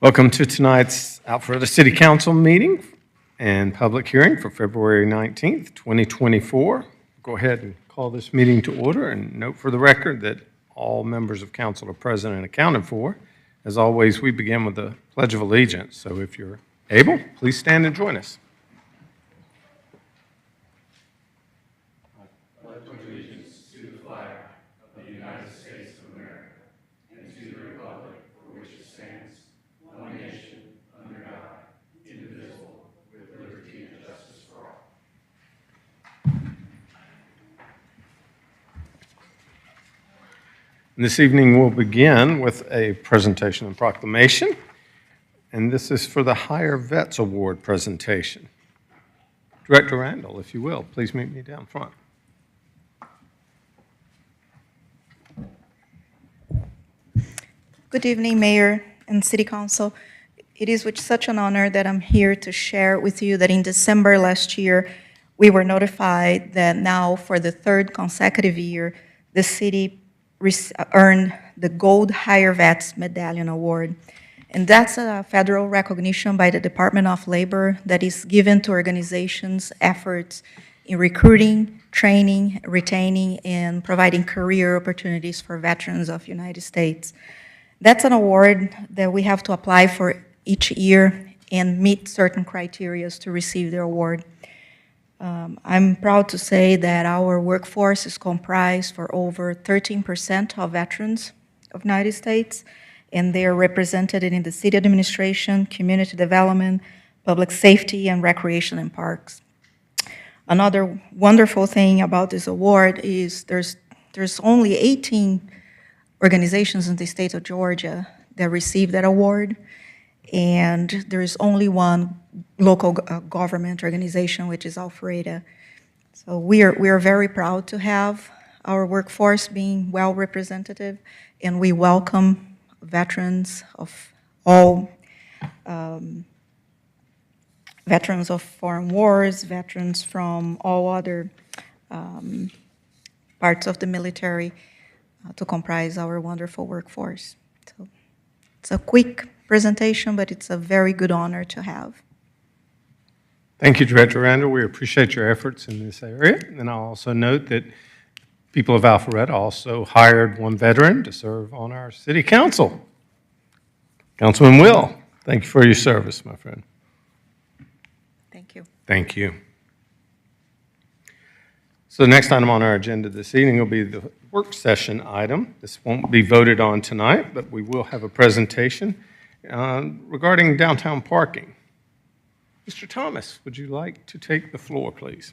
Welcome to tonight's Alpharetta City Council meeting and public hearing for February 19th, 2024. Go ahead and call this meeting to order and note for the record that all members of council are present and accounted for. As always, we begin with the Pledge of Allegiance. So if you're able, please stand and join us. This evening we'll begin with a presentation and proclamation, and this is for the Higher Vets Award presentation. Director Randall, if you will, please meet me down front. Good evening, Mayor and City Council. It is with such an honor that I'm here to share with you that in December last year, we were notified that now for the third consecutive year, the city earned the Gold Higher Vets Medallion Award. And that's a federal recognition by the Department of Labor that is given to organizations' efforts in recruiting, training, retaining, and providing career opportunities for veterans of the United States. That's an award that we have to apply for each year and meet certain criteria to receive the award. I'm proud to say that our workforce is comprised for over 13% of veterans of the United States, and they are represented in the city administration, community development, public safety, and recreation and parks. Another wonderful thing about this award is there's only 18 organizations in the state of Georgia that receive that award, and there is only one local government organization, which is Alpharetta. So we are very proud to have our workforce being well representative, and we welcome veterans of all, veterans of foreign wars, veterans from all other parts of the military to comprise our wonderful workforce. So it's a quick presentation, but it's a very good honor to have. Thank you, Director Randall. We appreciate your efforts in this area. And I'll also note that people of Alpharetta also hired one veteran to serve on our city council. Councilman Will, thank you for your service, my friend. Thank you. Thank you. So the next item on our agenda this evening will be the work session item. This won't be voted on tonight, but we will have a presentation regarding downtown parking. Mr. Thomas, would you like to take the floor, please?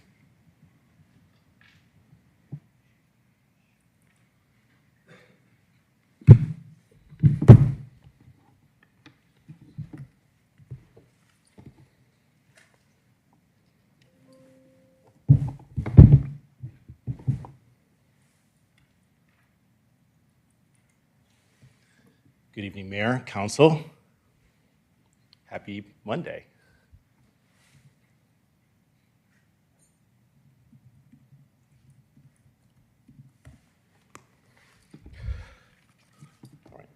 Good evening, Mayor, Council. Happy Monday. All right.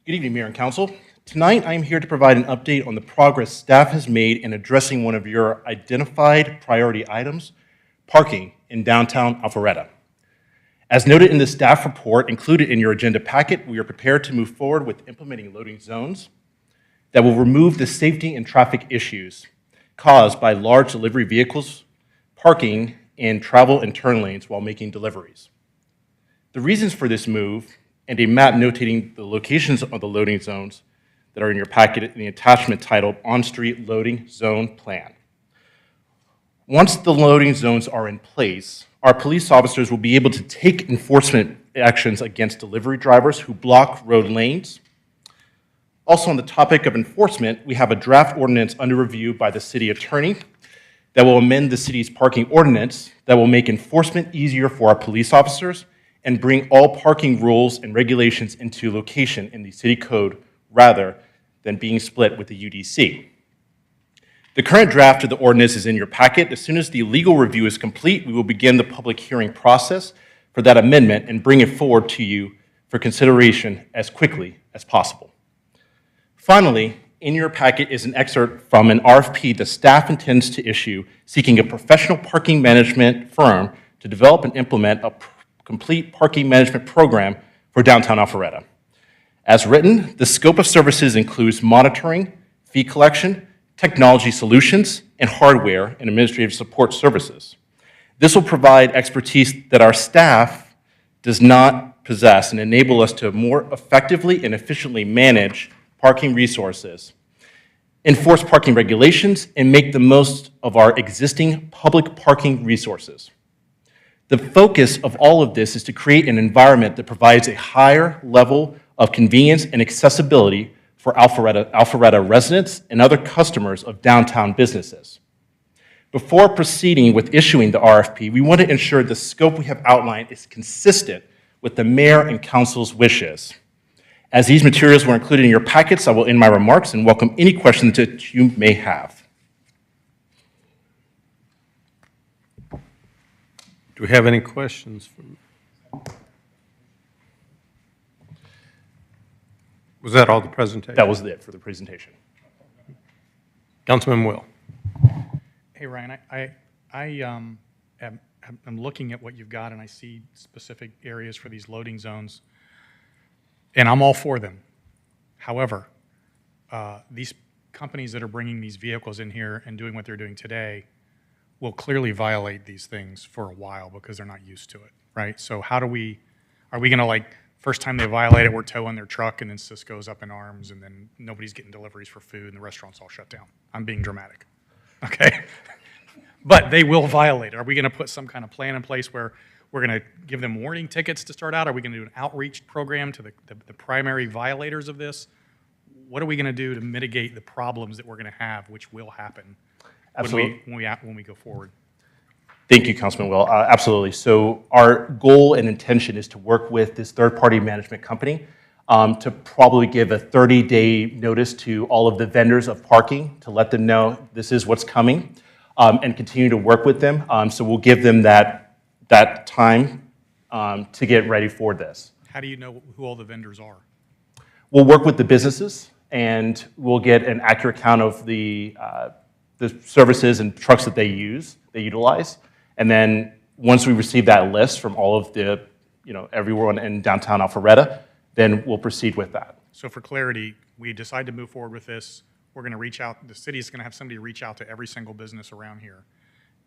Good evening, Mayor and Council. Tonight, I am here to provide an update on the progress staff has made in addressing one of your identified priority items, parking in downtown Alpharetta. As noted in the staff report included in your agenda packet, we are prepared to move forward with implementing loading zones that will remove the safety and traffic issues caused by large delivery vehicles parking in travel and turn lanes while making deliveries. The reasons for this move and a map notating the locations of the loading zones that are in your packet in the attachment titled On-Street Loading Zone Plan. Once the loading zones are in place, our police officers will be able to take enforcement actions against delivery drivers who block road lanes. Also on the topic of enforcement, we have a draft ordinance under review by the city attorney that will amend the city's parking ordinance that will make enforcement easier for our police officers and bring all parking rules and regulations into location in the city code rather than being split with the UDC. The current draft of the ordinance is in your packet. As soon as the legal review is complete, we will begin the public hearing process for that amendment and bring it forward to you for consideration as quickly as possible. Finally, in your packet is an excerpt from an RFP the staff intends to issue seeking a professional parking management firm to develop and implement a complete parking management program for downtown Alpharetta. As written, the scope of services includes monitoring, fee collection, technology solutions, and hardware and administrative support services. This will provide expertise that our staff does not possess and enable us to more effectively and efficiently manage parking resources, enforce parking regulations, and make the most of our existing public parking resources. The focus of all of this is to create an environment that provides a higher level of convenience and accessibility for Alpharetta residents and other customers of downtown businesses. Before proceeding with issuing the RFP, we want to ensure the scope we have outlined is consistent with the mayor and council's wishes. As these materials were included in your packets, I will end my remarks and welcome any questions that you may have. Do we have any questions? Was that all the presentation? That was it for the presentation. Councilman Will. Hey, Ryan, I'm looking at what you've got, and I see specific areas for these loading zones, and I'm all for them. However, these companies that are bringing these vehicles in here and doing what they're doing today will clearly violate these things for a while because they're not used to it, right? So are we going to, like, first time they violate it, we're towing their truck, and then Cisco's up in arms, and then nobody's getting deliveries for food, and the restaurant's all shut down. I'm being dramatic, okay? But they will violate it. Are we going to put some kind of plan in place where we're going to give them warning tickets to start out? Are we going to do an outreach program to the primary violators of this? What are we going to do to mitigate the problems that we're going to have, which will happen Absolutely. when we go forward? Thank you, Councilman Will. Absolutely. So our goal and intention is to work with this third-party management company to probably give a 30-day notice to all of the vendors of parking to let them know this is what's coming and continue to work with them. So we'll give them that time to get ready for this. How do you know who all the vendors are? We'll work with the businesses, and we'll get an accurate count of the services and trucks that they utilize. And then once we receive that list from all of the, everyone in downtown Alpharetta, then we'll proceed with that. So for clarity, we decide to move forward with this. We're going to reach out. The city is going to have somebody reach out to every single business around here,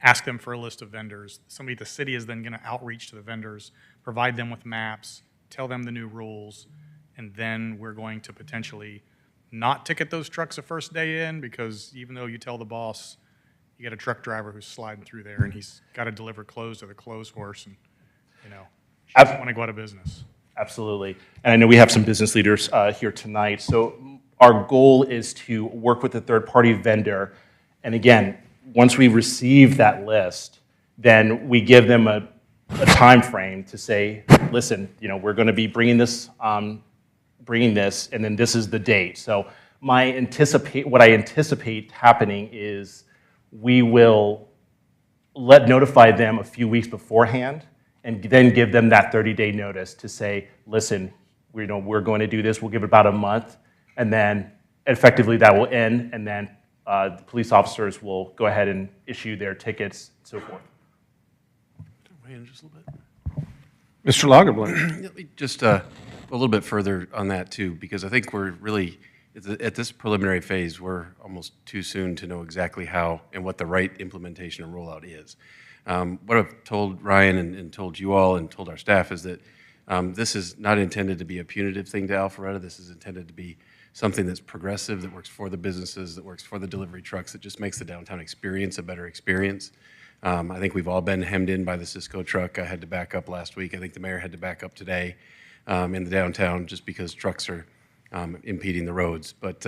ask them for a list of vendors. The city is then going to outreach to the vendors, provide them with maps, tell them the new rules, and then we're going to potentially not ticket those trucks the first day in, because even though you tell the boss, you got a truck driver who's sliding through there and he's got to deliver clothes to the clothes horse, and she doesn't want to go out of business. Absolutely. And I know we have some business leaders here tonight. So our goal is to work with a third-party vendor. And again, once we receive that list, then we give them a time frame to say, listen, we're going to be bringing this, and then this is the date. So what I anticipate happening is we will notify them a few weeks beforehand, and then give them that 30-day notice to say, listen, we're going to do this. We'll give it about a month, and then effectively that will end, and then the police officers will go ahead and issue their tickets and so forth. Just a little bit. Mr. Lagerblum. Just a little bit further on that too, because I think we're really, at this preliminary phase, we're almost too soon to know exactly how and what the right implementation and rollout is. What I've told Ryan and told you all and told our staff is that this is not intended to be a punitive thing to Alpharetta. This is intended to be something that's progressive, that works for the businesses, that works for the delivery trucks, that just makes the downtown experience a better experience. I think we've all been hemmed in by the Cisco truck. I had to back up last week. I think the mayor had to back up today in the downtown just because trucks are impeding the roads. But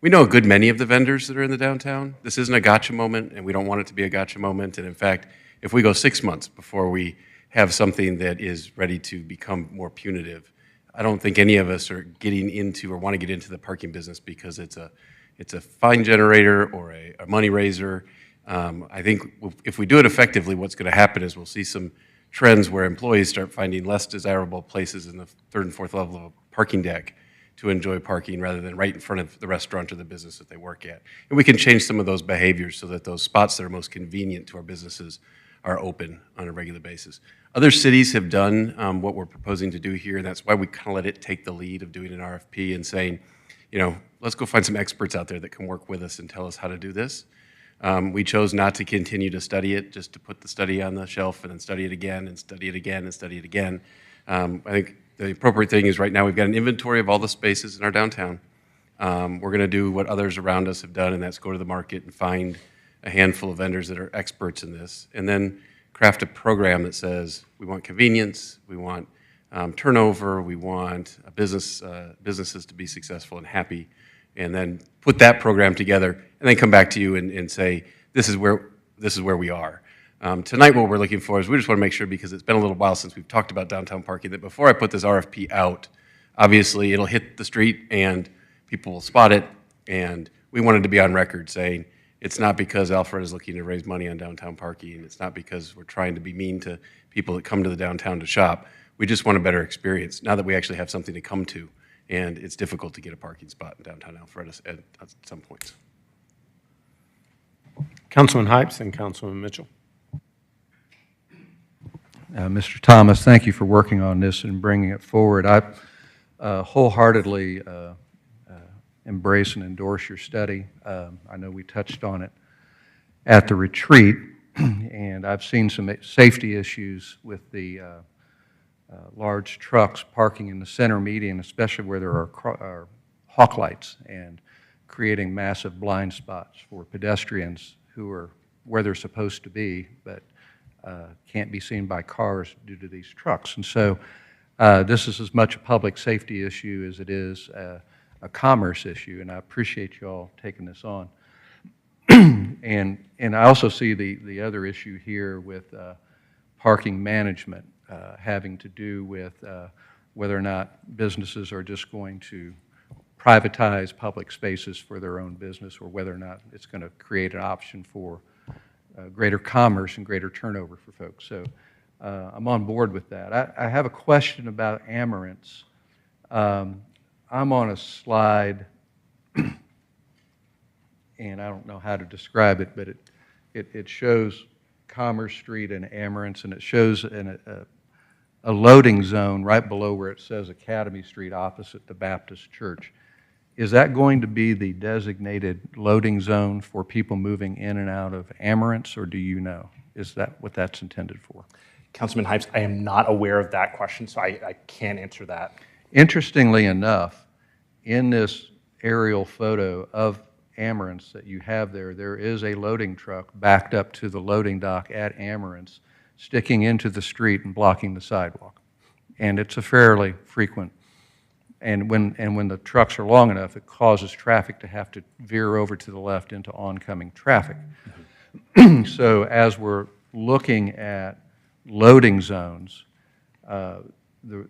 we know a good many of the vendors that are in the downtown. This isn't a gotcha moment, and we don't want it to be a gotcha moment. And in fact, if we go 6 months before we have something that is ready to become more punitive, I don't think any of us are getting into or want to get into the parking business because it's a fine generator or a money raiser. I think if we do it effectively, what's going to happen is we'll see some trends where employees start finding less desirable places in the third and fourth level of a parking deck to enjoy parking rather than right in front of the restaurant or the business that they work at. And we can change some of those behaviors so that those spots that are most convenient to our businesses are open on a regular basis. Other cities have done what we're proposing to do here, and that's why we kind of let it take the lead of doing an RFP and saying, let's go find some experts out there that can work with us and tell us how to do this. We chose not to continue to study it, just to put the study on the shelf and then study it again and study it again and study it again. I think the appropriate thing is right now we've got an inventory of all the spaces in our downtown. We're going to do what others around us have done, and that's go to the market and find a handful of vendors that are experts in this, and then craft a program that says we want convenience, we want turnover, we want businesses to be successful and happy, and then put that program together, and then come back to you and say this is where we are. Tonight, what we're looking for is we just want to make sure, because it's been a little while since we've talked about downtown parking, that before I put this RFP out, obviously it'll hit the street and people will spot it, and we wanted to be on record saying it's not because Alpharetta is looking to raise money on downtown parking. It's not because we're trying to be mean to people that come to the downtown to shop. We just want a better experience now that we actually have something to come to, and it's difficult to get a parking spot in downtown Alpharetta at some points. Councilman Hypes and Councilman Mitchell. Mr. Thomas, thank you for working on this and bringing it forward. I wholeheartely embrace and endorse your study. I know we touched on it at the retreat, and I've seen some safety issues with the large trucks parking in the center median, especially where there are hawk lights, and creating massive blind spots for pedestrians who are where they're supposed to be, but can't be seen by cars due to these trucks. And so this is as much a public safety issue as it is a commerce issue, and I appreciate you all taking this on. And I also see the other issue here with parking management having to do with whether or not businesses are just going to privatize public spaces for their own business, or whether or not it's going to create an option for greater commerce and greater turnover for folks. So I'm on board with that. I have a question about Amarants. I'm on a slide, and I don't know how to describe it, but it shows Commerce Street and Amarants, and it shows a loading zone right below where it says Academy Street opposite the Baptist Church. Is that going to be the designated loading zone for people moving in and out of Amarants, or do you know? Is that what that's intended for? Councilman Hypes, I am not aware of that question, so I can't answer that. Interestingly enough, in this aerial photo of Amarants that you have there is a loading truck backed up to the loading dock at Amarants, sticking into the street and blocking the sidewalk. And it's a fairly frequent, and when the trucks are long enough, it causes traffic to have to veer over to the left into oncoming traffic. So as we're looking at loading zones, the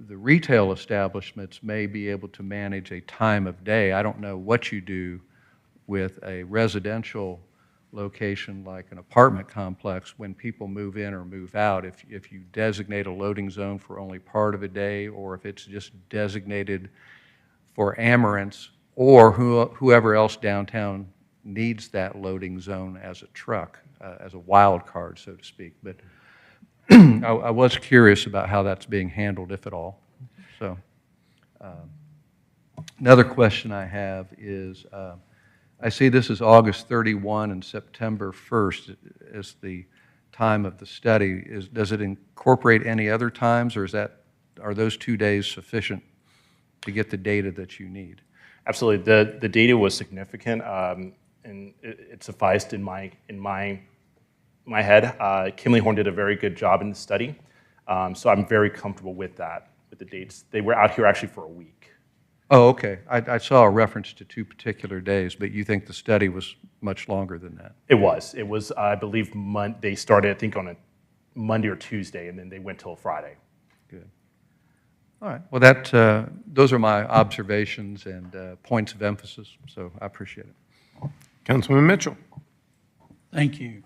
retail establishments may be able to manage a time of day. I don't know what you do with a residential location like an apartment complex when people move in or move out, if you designate a loading zone for only part of a day, or if it's just designated for Amarants or whoever else downtown needs that loading zone as a truck, as a wild card, so to speak. But I was curious about how that's being handled, if at all. So another question I have is, I see this is August 31 and September 1st as the time of the study. Does it incorporate any other times, or are those 2 days sufficient to get the data that you need? Absolutely. The data was significant, and it sufficed in my head. Kimley Horn did a very good job in the study, so I'm very comfortable with that, with the dates. They were out here actually for a week. Oh, okay. I saw a reference to 2 particular days, but you think the study was much longer than that? It was, I believe, they started, I think, on a Monday or Tuesday, and then they went till Friday. Good. All right. Well, those are my observations and points of emphasis, so I appreciate it. Councilman Mitchell. Thank you.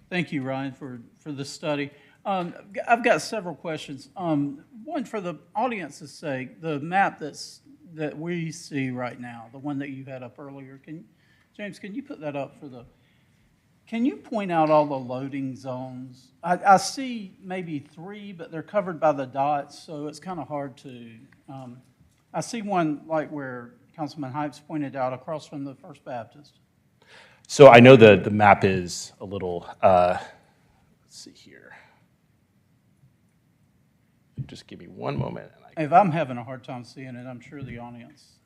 Thank you, Ryan, for the study. I've got several questions. One, for the audience's sake, the map that we see right now, the one that you had up earlier, James, can you put that up can you point out all the loading zones? I see maybe 3, but they're covered by the dots, so it's kind of hard to, I see one like where Councilman Hipes pointed out across from the First Baptist. So I know the map is a little, let's see here. Just give me one moment. If I'm having a hard time seeing it, I'm sure the audience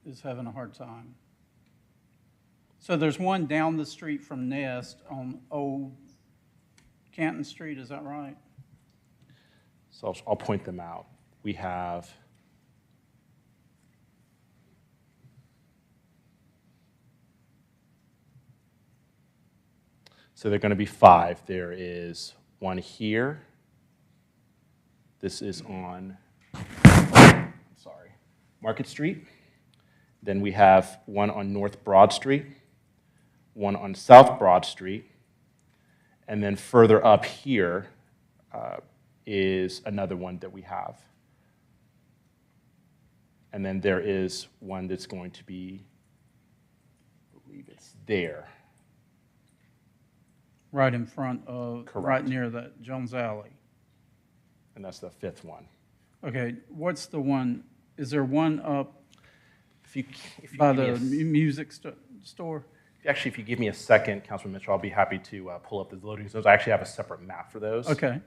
is having a hard time. So there's one down the street from Nest on Old Canton Street, is that right? So I'll point them out. We have so there are going to be 5. There is one here. This is on, Market Street. Then we have one on North Broad Street, one on South Broad Street, and then further up here is another one that we have. And then there is one that's going to be, I believe it's there. Right in front of, Correct. right near that Jones Alley. And that's the 5th one. Okay, what's the one, is there one up If you by give me the music store? Actually, if you give me a second, Councilman Mitchell, I'll be happy to pull up the loading zones. I actually have a separate map for those. Okay.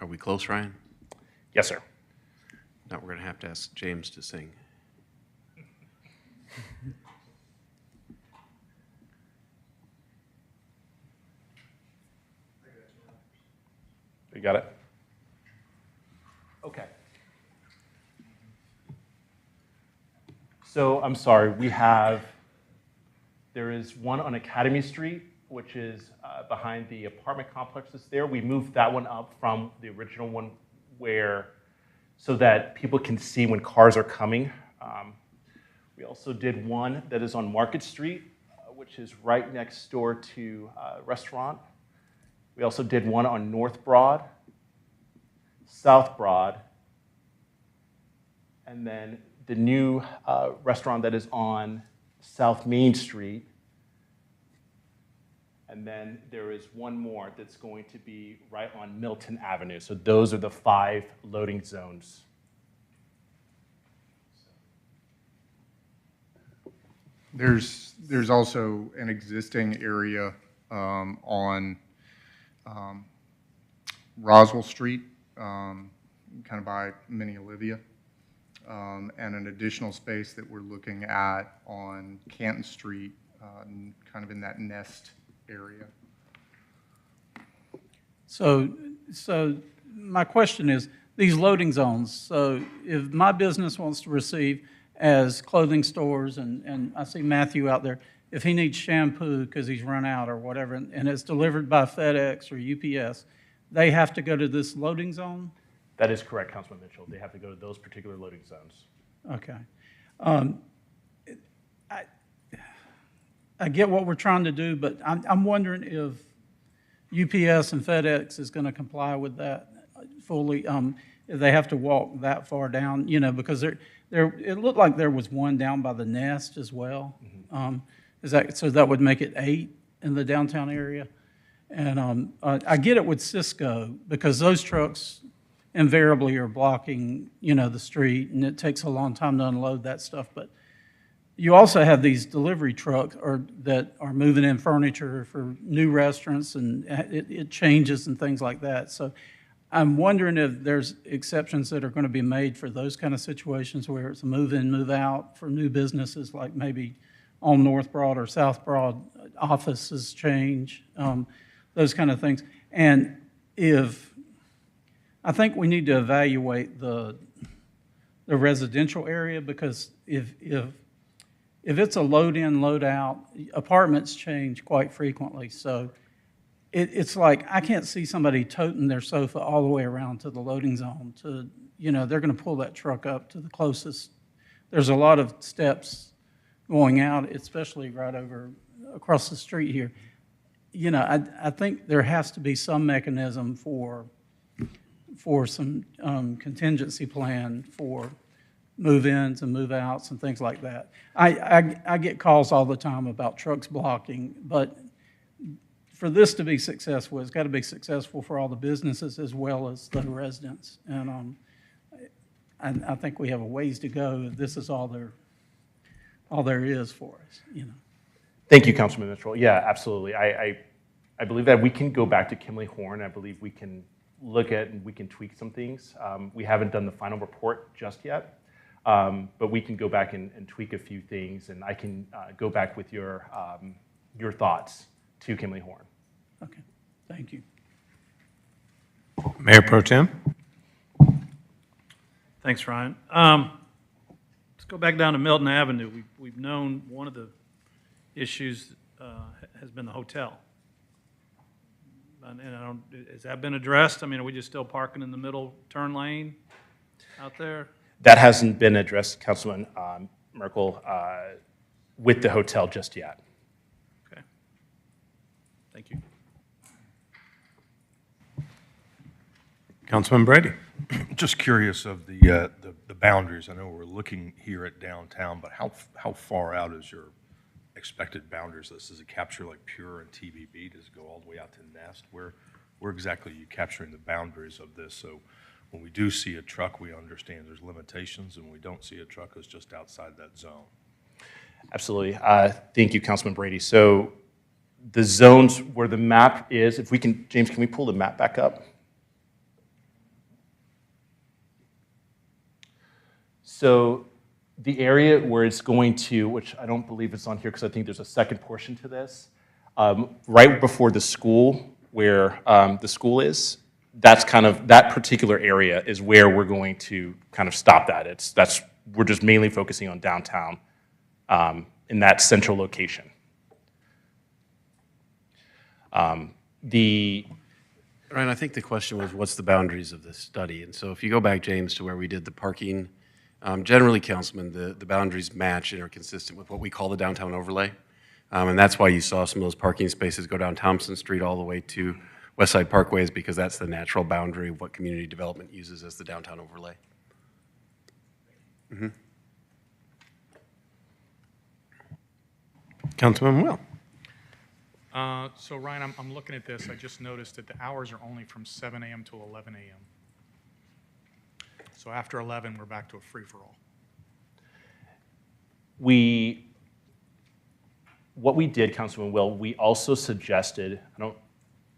Are we close, Ryan? Yes, sir. Now we're going to have to ask James to sing. You got it? Okay. So I'm sorry, there is one on Academy Street, which is behind the apartment complexes there. We moved that one up from the original one so that people can see when cars are coming. We also did one that is on Market Street, which is right next door to a restaurant. We also did one on North Broad, South Broad, and then the new restaurant that is on South Main Street. And then there is one more that's going to be right on Milton Avenue. So those are the 5 loading zones. There's also an existing area on Roswell Street, kind of by Mini Olivia, and an additional space that we're looking at on Canton Street, kind of in that nest area. So my question is, these loading zones, so if my business wants to receive as clothing stores, and I see Matthew out there, if he needs shampoo because he's run out or whatever, and it's delivered by FedEx or UPS, they have to go to this loading zone? That is correct, Councilman Mitchell. They have to go to those particular loading zones. Okay. I get what we're trying to do, but I'm wondering if UPS and FedEx is going to comply with that fully. If they have to walk that far down, because it looked like there was one down by the nest as well. So that would make it 8 in the downtown area. And I get it with Cisco because those trucks invariably are blocking, the street, and it takes a long time to unload that stuff. But you also have these delivery trucks that are moving in furniture for new restaurants, and it changes and things like that. So I'm wondering if there's exceptions that are going to be made for those kind of situations where it's a move in, move out for new businesses, like maybe on North Broad or South Broad, offices change, those kind of things. And I think we need to evaluate the residential area, because if it's a load in, load out, apartments change quite frequently. So it's like I can't see somebody toting their sofa all the way around to the loading zone. They're going to pull that truck up to the closest. There's a lot of steps going out, especially right over across the street here. I think there has to be some mechanism for some contingency plan for move-ins and move-outs and things like that. I get calls all the time about trucks blocking, but for this to be successful, it's got to be successful for all the businesses as well as the residents. And I think we have a ways to go. This is all there is for us. Thank you, Councilman Mitchell. Yeah, absolutely. I believe that we can go back to Kimley Horn. I believe we can look at and we can tweak some things. We haven't done the final report just yet, but we can go back and tweak a few things, and I can go back with your thoughts to Kimley Horn. Okay, thank you. Mayor Pro Tem? Thanks, Ryan. Let's go back down to Milton Avenue. We've known one of the issues has been the hotel. And has that been addressed? I mean, are we just still parking in the middle turn lane out there? That hasn't been addressed, Councilman Merkel, with the hotel just yet. Okay. Thank you. Councilman Brady? Just curious of the boundaries. I know we're looking here at downtown, but how far out is your expected boundaries list? Does it capture like Pure and TBB? Does it go all the way out to Nest? Where exactly are you capturing the boundaries of this? So when we do see a truck, we understand there's limitations, and when we don't see a truck, it's just outside that zone. Absolutely. Thank you, Councilman Brady. So the zones where the map is, if we can, James, can we pull the map back up? So the area where it's going to, which I don't believe it's on here because I think there's a second portion to this, right before the school, where the school is, that's kind of, that particular area is where we're going to kind of stop that. We're just mainly focusing on downtown in that central location. Ryan, I think the question was, what's the boundaries of this study? And so if you go back, James, to where we did the parking, generally, Councilman, the boundaries match and are consistent with what we call the downtown overlay. And that's why you saw some of those parking spaces go down Thompson Street all the way to West Side Parkways, because that's the natural boundary of what community development uses as the downtown overlay. Mm-hmm. Councilman Will? So Ryan, I'm looking at this. I just noticed that the hours are only from 7 a.m. to 11 a.m. So after 11, we're back to a free-for-all. what we did, Councilman Will, we also suggested, I don't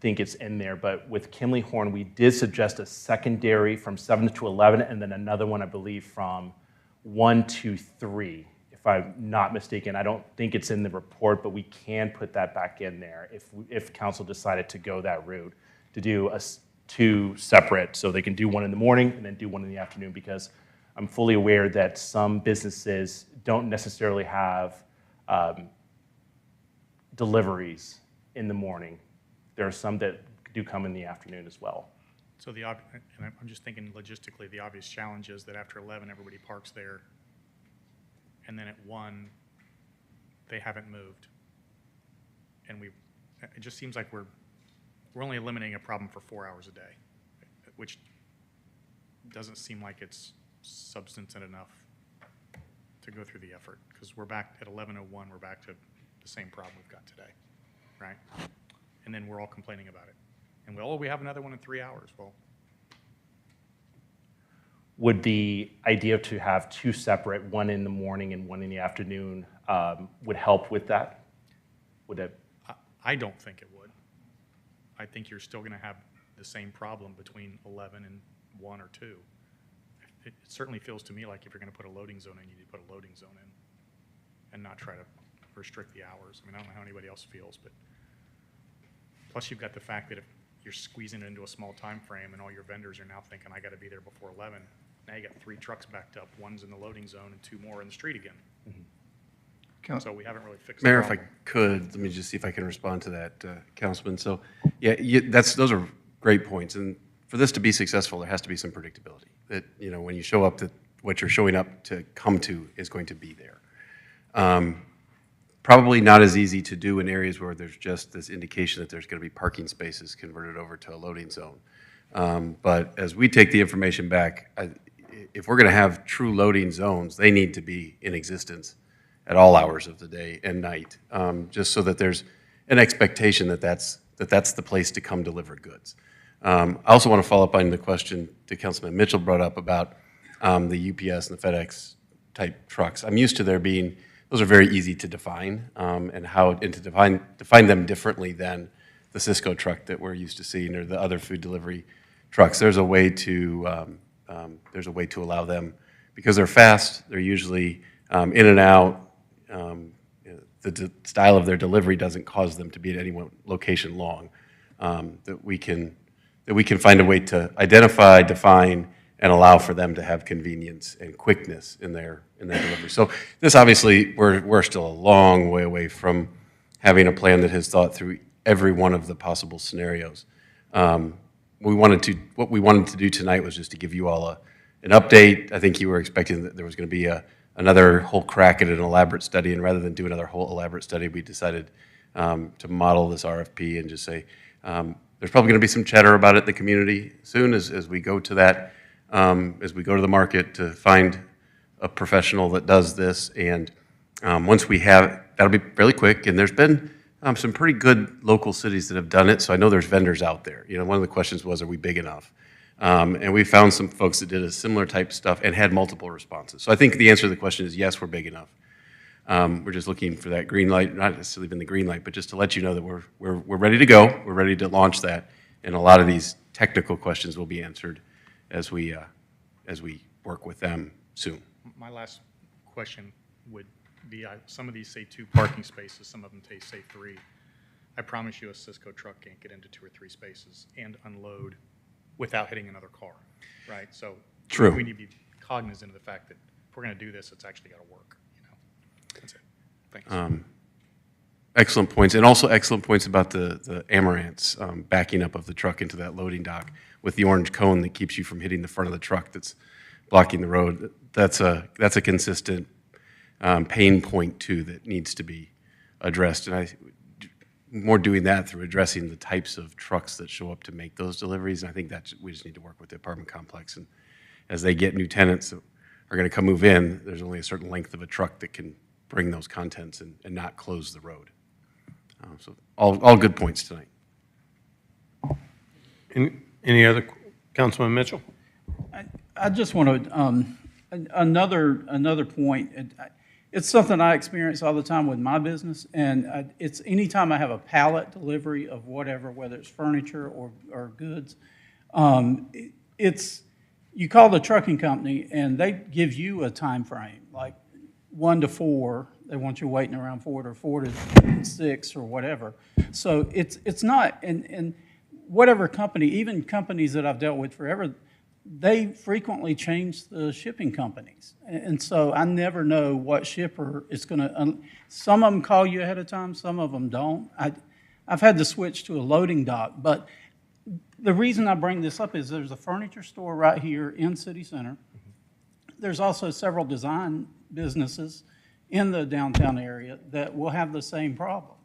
think it's in there, but with Kimley Horn, we did suggest a secondary from 7 to 11, and then another one, I believe, from 1 to 3, if I'm not mistaken. I don't think it's in the report, but we can put that back in there if council decided to go that route, to do two separate, so they can do one in the morning and then do one in the afternoon, because I'm fully aware that some businesses don't necessarily have deliveries in the morning. There are some that do come in the afternoon as well. So and I'm just thinking logistically, the obvious challenge is that after 11, everybody parks there, and then at 1, they haven't moved. And it just seems like we're only eliminating a problem for 4 hours a day, which doesn't seem like it's substantive enough to go through the effort, because we're back at 11:01, we're back to the same problem we've got today, right? And then we're all complaining about it. And we have another one in 3 hours. Well, Would the idea to have two separate, one in the morning and one in the afternoon, would help with that? Would it? I don't think it would. I think you're still going to have the same problem between 11 and 1 or 2. It certainly feels to me like if you're going to put a loading zone in, you need to put a loading zone in and not try to restrict the hours. I mean, I don't know how anybody else feels, but plus you've got the fact that if you're squeezing it into a small time frame and all your vendors are now thinking, I got to be there before 11, now you got 3 trucks backed up, one's in the loading zone and 2 more in the street again. So we haven't really fixed the Mayor, problem. if I could, let me just see if I can respond to that, Councilman. So, yeah, those are great points. And for this to be successful, there has to be some predictability. That, when you show up, that what you're showing up to come to is going to be there. Probably not as easy to do in areas where there's just this indication that there's going to be parking spaces converted over to a loading zone. But as we take the information back, if we're going to have true loading zones, they need to be in existence at all hours of the day and night, just so that there's an expectation that that's the place to come deliver goods. I also want to follow up on the question that Councilman Mitchell brought up about the UPS and the FedEx type trucks. I'm used to those are very easy to define, and to define them differently than the Cisco truck that we're used to seeing or the other food delivery trucks. There's a way to allow them, because they're fast, they're usually in and out. The style of their delivery doesn't cause them to be at any one location long. That we can find a way to identify, define, and allow for them to have convenience and quickness in their delivery. So this obviously, we're still a long way away from having a plan that has thought through every one of the possible scenarios. What we wanted to do tonight was just to give you all an update. I think you were expecting that there was going to be another whole crack at an elaborate study, and rather than do another whole elaborate study, we decided to model this RFP and just say, there's probably going to be some chatter about it in the community soon as we go to that, as we go to the market to find a professional that does this. And once we have, that'll be fairly quick. And there's been some pretty good local cities that have done it, so I know there's vendors out there. One of the questions was, are we big enough? And we found some folks that did a similar type stuff and had multiple responses. So I think the answer to the question is yes, we're big enough. We're just looking for that green light, not necessarily been the green light, but just to let you know that we're ready to go. We're ready to launch that, and a lot of these technical questions will be answered as we work with them soon. My last question would be, some of these say 2 parking spaces, some of them say 3. I promise you a Cisco truck can't get into 2 or 3 spaces and unload without hitting another car, right? So True. We need to be cognizant of the fact that if we're going to do this, it's actually got to work. That's it. Thanks. Excellent points, and also excellent points about the amaranths backing up of the truck into that loading dock with the orange cone that keeps you from hitting the front of the truck that's blocking the road. That's a consistent pain point too that needs to be addressed, and more doing that through addressing the types of trucks that show up to make those deliveries. And I think that we just need to work with the apartment complex, and as they get new tenants that are going to come move in, there's only a certain length of a truck that can bring those contents and not close the road. So all good points tonight. Any other, Councilman Mitchell? I just want to, another point, it's something I experience all the time with my business, and it's anytime I have a pallet delivery of whatever, whether it's furniture or goods, it's, you call the trucking company, and they give you a time frame, like 1 to 4. They want you waiting around 4 or 4 to 6 or whatever. So it's not, and whatever company, even companies that I've dealt with forever, they frequently change the shipping companies. And so I never know what shipper is going to, some of them call you ahead of time, some of them don't. I've had to switch to a loading dock, but the reason I bring this up is there's a furniture store right here in City Center. There's also several design businesses in the downtown area that will have the same problem.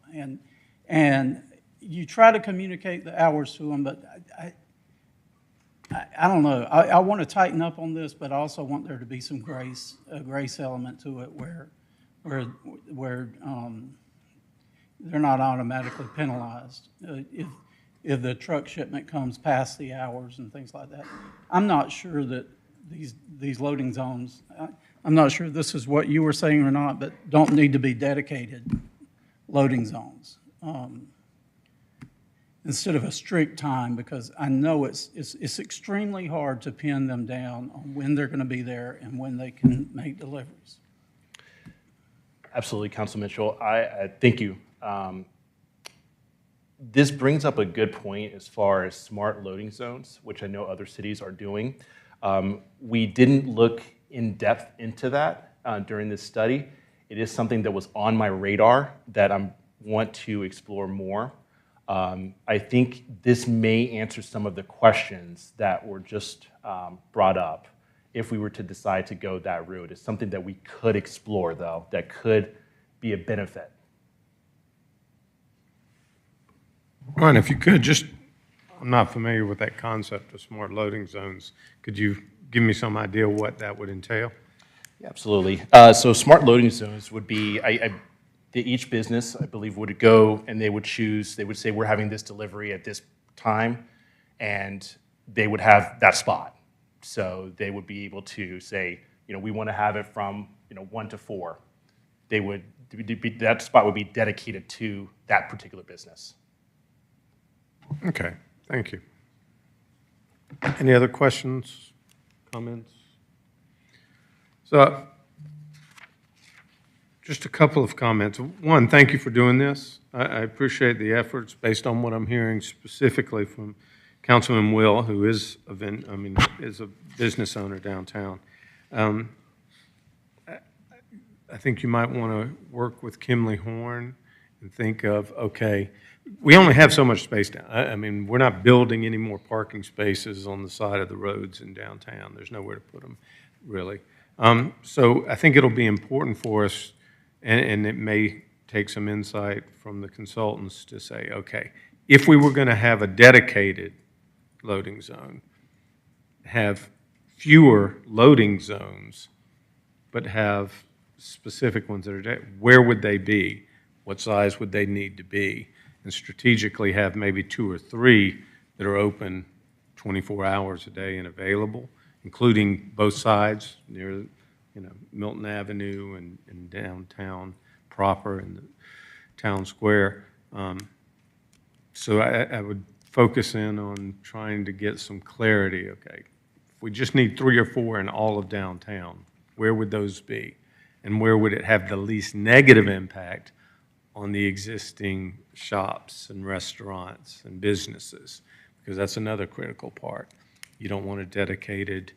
And you try to communicate the hours to them, but I don't know. I want to tighten up on this, but I also want there to be some grace, a grace element to it where they're not automatically penalized if the truck shipment comes past the hours and things like that. I'm not sure that these loading zones, I'm not sure this is what you were saying or not, but don't need to be dedicated loading zones instead of a strict time, because I know it's extremely hard to pin them down on when they're going to be there and when they can make deliveries. Absolutely, Council Mitchell. I thank you. This brings up a good point as far as smart loading zones, which I know other cities are doing. We didn't look in depth into that during this study. It is something that was on my radar that I want to explore more. I think this may answer some of the questions that were just brought up if we were to decide to go that route. It's something that we could explore, though, that could be a benefit. Ron, if you could, just, I'm not familiar with that concept of smart loading zones. Could you give me some idea what that would entail? Yeah, absolutely. So smart loading zones would be, each business, I believe, would go and they would choose, they would say, we're having this delivery at this time, and they would have that spot. So they would be able to say, we want to have it from 1 to 4. That spot would be dedicated to that particular business. Okay, thank you. Any other questions, comments? So, just a couple of comments. One, thank you for doing this. I appreciate the efforts based on what I'm hearing specifically from Councilman Will, who is a business owner downtown. I think you might want to work with Kimley Horn and think of, okay, we only have so much space down. I mean, we're not building any more parking spaces on the side of the roads in downtown. There's nowhere to put them, really. So I think it'll be important for us, and it may take some insight from the consultants to say, okay, if we were going to have a dedicated loading zone, have fewer loading zones, but have specific ones that are, where would they be? What size would they need to be? And strategically have maybe 2 or 3 that are open 24 hours a day and available, including both sides near, Milton Avenue and downtown proper and the town square. So I would focus in on trying to get some clarity. Okay, if we just need 3 or 4 in all of downtown, where would those be? And where would it have the least negative impact on the existing shops and restaurants and businesses? Because that's another critical part. You don't want a dedicated,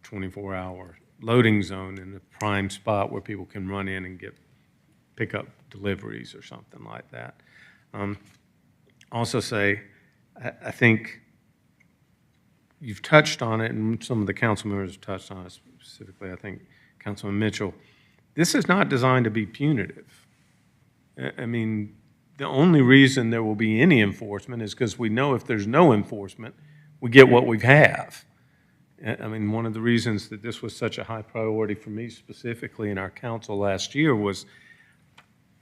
24-hour loading zone in the prime spot where people can run in and pick up deliveries or something like that. Also say, I think you've touched on it, and some of the council members have touched on it specifically, I think Councilman Mitchell. This is not designed to be punitive. I mean, the only reason there will be any enforcement is because we know if there's no enforcement, we get what we have. I mean, one of the reasons that this was such a high priority for me specifically in our council last year was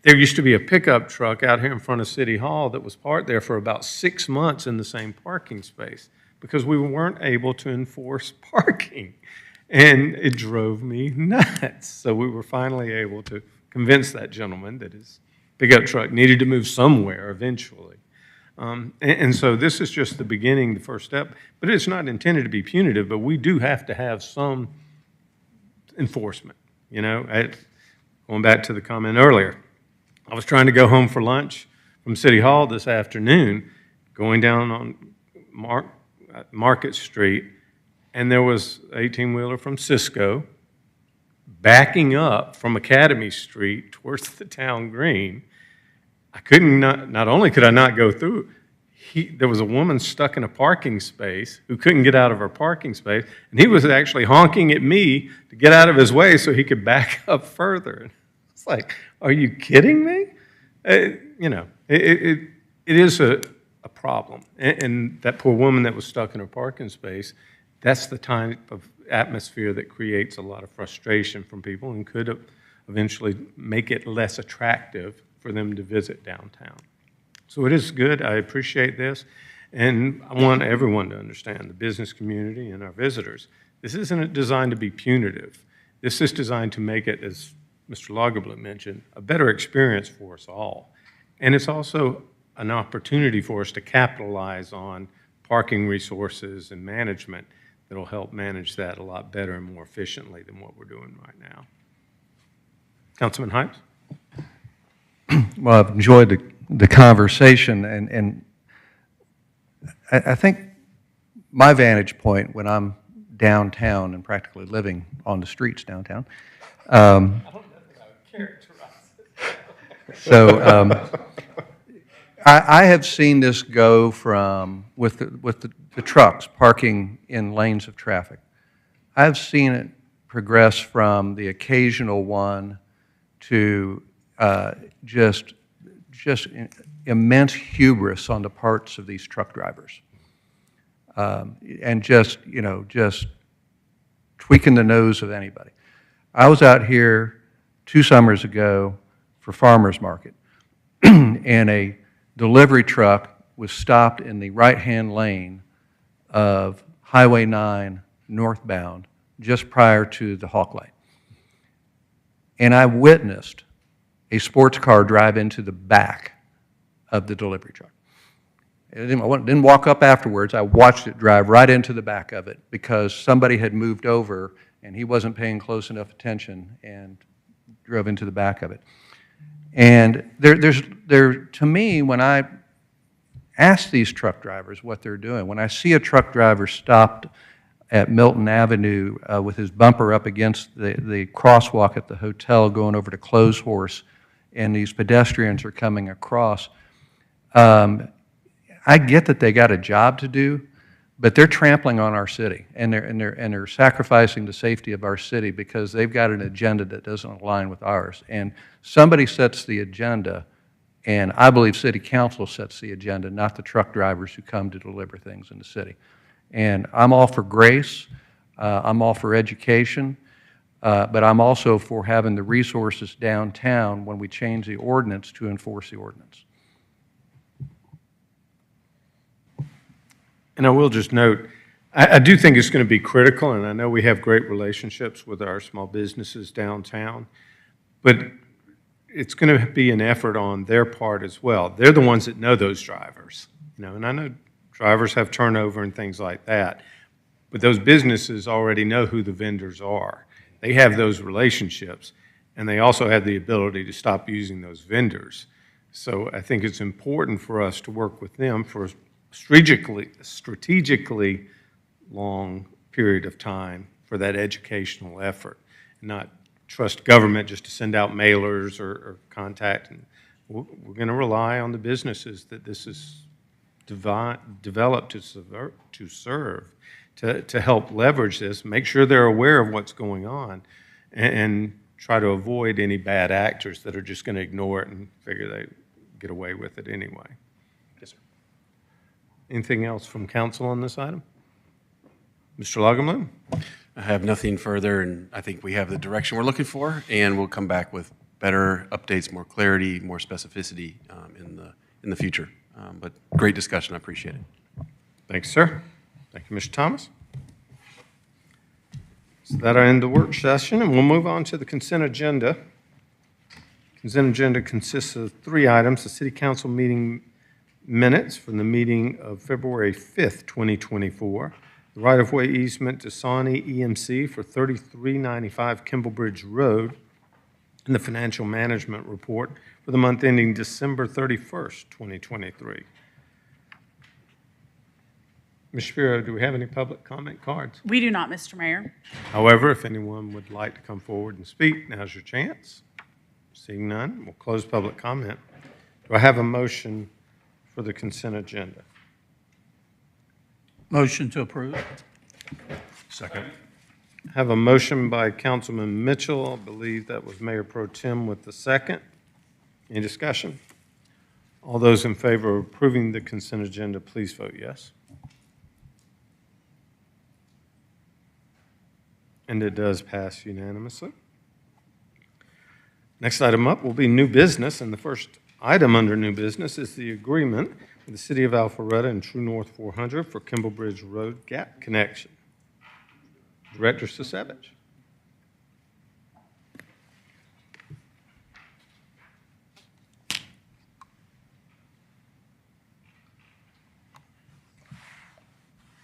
there used to be a pickup truck out here in front of City Hall that was parked there for about 6 months in the same parking space because we weren't able to enforce parking. And it drove me nuts. So we were finally able to convince that gentleman that his pickup truck needed to move somewhere eventually. And so this is just the beginning, the first step, but it's not intended to be punitive, but we do have to have some enforcement, you know? Going back to the comment earlier, I was trying to go home for lunch from City Hall this afternoon, going down on Market Street, and there was an 18-wheeler from Cisco backing up from Academy Street towards the town green. I couldn't not only could I not go through, there was a woman stuck in a parking space who couldn't get out of her parking space, and he was actually honking at me to get out of his way so he could back up further. It's like, are you kidding me? You know, it is a problem. And that poor woman that was stuck in her parking space, that's the type of atmosphere that creates a lot of frustration from people and could eventually make it less attractive for them to visit downtown. So it is good. I appreciate this. And I want everyone to understand, the business community and our visitors, this isn't designed to be punitive. This is designed to make it, as Mr. Lagerblum mentioned, a better experience for us all. And it's also an opportunity for us to capitalize on parking resources and management that will help manage that a lot better and more efficiently than what we're doing right now. Councilman Hypes? Well, I've enjoyed the conversation, and I think my vantage point when I'm downtown and practically living on the streets downtown. I have seen this go from, with the trucks parking in lanes of traffic. I've seen it progress from the occasional one to just immense hubris on the parts of these truck drivers. And just tweaking the nose of anybody. I was out here 2 summers ago for farmer's market, and a delivery truck was stopped in the right-hand lane of Highway 9 northbound just prior to the Hawk Light. And I witnessed a sports car drive into the back of the delivery truck. I didn't walk up afterwards. I watched it drive right into the back of it because somebody had moved over and he wasn't paying close enough attention and drove into the back of it. And to me, when I ask these truck drivers what they're doing, when I see a truck driver stopped at Milton Avenue with his bumper up against the crosswalk at the hotel going over to Clothes Horse, and these pedestrians are coming across, I get that they got a job to do, but they're trampling on our city, and they're sacrificing the safety of our city because they've got an agenda that doesn't align with ours. And somebody sets the agenda, and I believe City Council sets the agenda, not the truck drivers who come to deliver things in the city. And I'm all for grace, I'm all for education, but I'm also for having the resources downtown when we change the ordinance to enforce the ordinance. And I will just note, I do think it's going to be critical, and I know we have great relationships with our small businesses downtown, but it's going to be an effort on their part as well. They're the ones that know those drivers, and I know drivers have turnover and things like that, but those businesses already know who the vendors are. They have those relationships, and they also have the ability to stop using those vendors. So I think it's important for us to work with them for strategically long period of time for that educational effort, and not trust government just to send out mailers or contact. And we're going to rely on the businesses that this is developed to serve, to help leverage this, make sure they're aware of what's going on, and try to avoid any bad actors that are just going to ignore it and figure they get away with it anyway. Yes, sir. Anything else from council on this item? Mr. Lagerblum? I have nothing further, and I think we have the direction we're looking for, and we'll come back with better updates, more clarity, more specificity in the future. But great discussion. I appreciate it. Thanks, sir. Thank you, Mr. Thomas. So that'll end the work session, and we'll move on to the consent agenda. Consent agenda consists of 3 items: the city council meeting minutes from the meeting of February 5th, 2024, the right-of-way easement to Sawney EMC for 3395 Kimblebridge Road, and the financial management report for the month ending December 31st, 2023. Ms. Shapiro, do we have any public comment cards? We do not, Mr. Mayor. However, if anyone would like to come forward and speak, now's your chance. Seeing none, we'll close public comment. Do I have a motion for the consent agenda? Motion to approve. Second. I have a motion by Councilman Mitchell. I believe that was Mayor Pro Tem with the second. Any discussion? All those in favor of approving the consent agenda, please vote yes. And it does pass unanimously. Next item up will be new business, and the first item under new business is the agreement with the City of Alpharetta and True North 400 for Kimblebridge Road Gap Connection. Director Sisevich.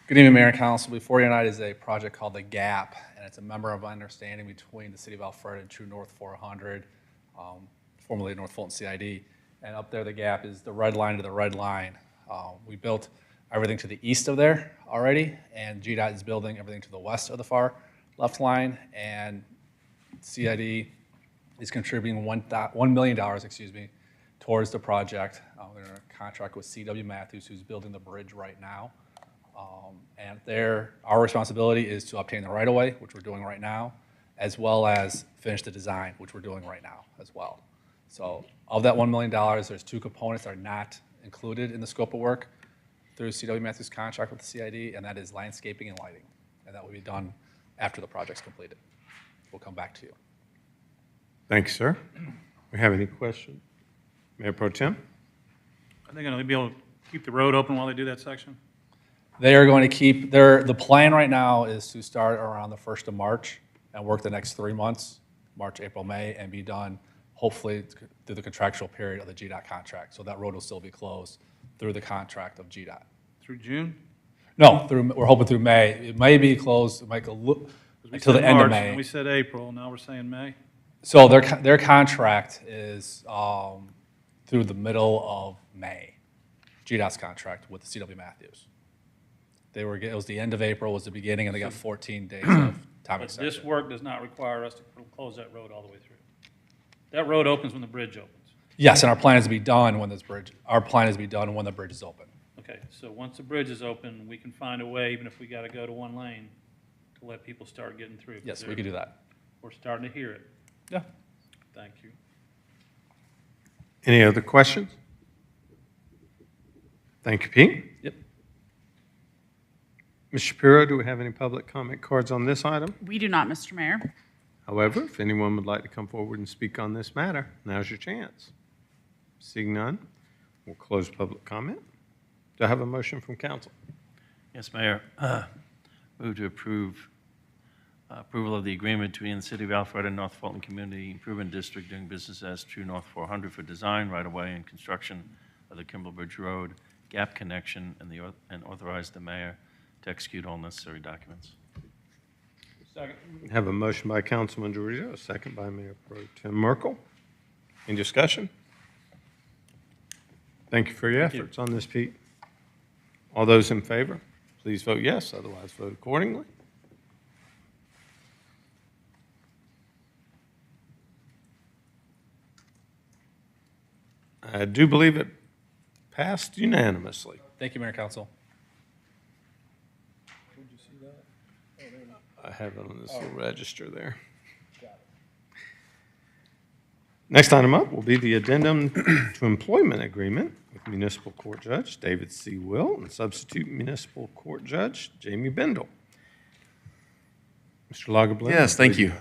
Good evening, Mayor and Council. Before you tonight is a project called The Gap, and it's a memorandum of understanding between the City of Alpharetta and True North 400, formerly North Fulton CID. And up there, The Gap is the red line to the red line. We built everything to the east of there already, and GDOT is building everything to the west of the far left line, and CID is contributing $1 million, towards the project. We're in a contract with C.W. Matthews, who's building the bridge right now. And our responsibility is to obtain the right-of-way, which we're doing right now, as well as finish the design, which we're doing right now as well. So of that $1 million, there's 2 components that are not included in the scope of work through C.W. Matthews' contract with the CID, and that is landscaping and lighting. And that will be done after the project's completed. We'll come back to you. Thank you, sir. We have any questions? Mayor Pro Tem? Are they going to be able to keep the road open while they do that section? They are going to keep the plan right now is to start around the 1st of March and work the next 3 months, March, April, May, and be done hopefully through the contractual period of the GDOT contract. So that road will still be closed through the contract of GDOT. Through June? No, we're hoping through May. It may be closed, it might go until the end of May. We said April, now we're saying May? So their contract is through the middle of May, GDOT's contract with the C.W. Matthews. It was the end of April, was the beginning, and they got 14 days of time But extension. this work does not require us to close that road all the way through. That road opens when the bridge opens. Yes, and our plan is to be done when the bridge is open. Okay, so once the bridge is open, we can find a way, even if we got to go to 1 lane, to let people start getting through. 'Cause Yes, we can do that. We're starting to hear it. Yeah. Thank you. Any other questions? Thank you, Pete. Yep. Ms. Shapiro, do we have any public comment cards on this item? We do not, Mr. Mayor. However, if anyone would like to come forward and speak on this matter, now's your chance. Seeing none, we'll close public comment. Do I have a motion from council? Yes, Mayor. Move to approve approval of the agreement between the City of Alpharetta and North Fulton Community Improvement District doing business as True North 400 for design, right-of-way, and construction of the Kimblebridge Road Gap Connection, and authorize the mayor to execute all necessary documents. Second. Have a motion by Councilman DeRusso, a second by Mayor Pro Tem Merkel. Any discussion? Thank you for your efforts on this, Pete. All those in favor, please vote yes, otherwise vote accordingly. I do believe it passed unanimously. Thank you, Mayor and Council. I have it on this little register there. Next item up will be the addendum to employment agreement with municipal court judge David C. Will and substitute municipal court judge Jamie Bendel. Mr. Lagerblum. Yes, thank you,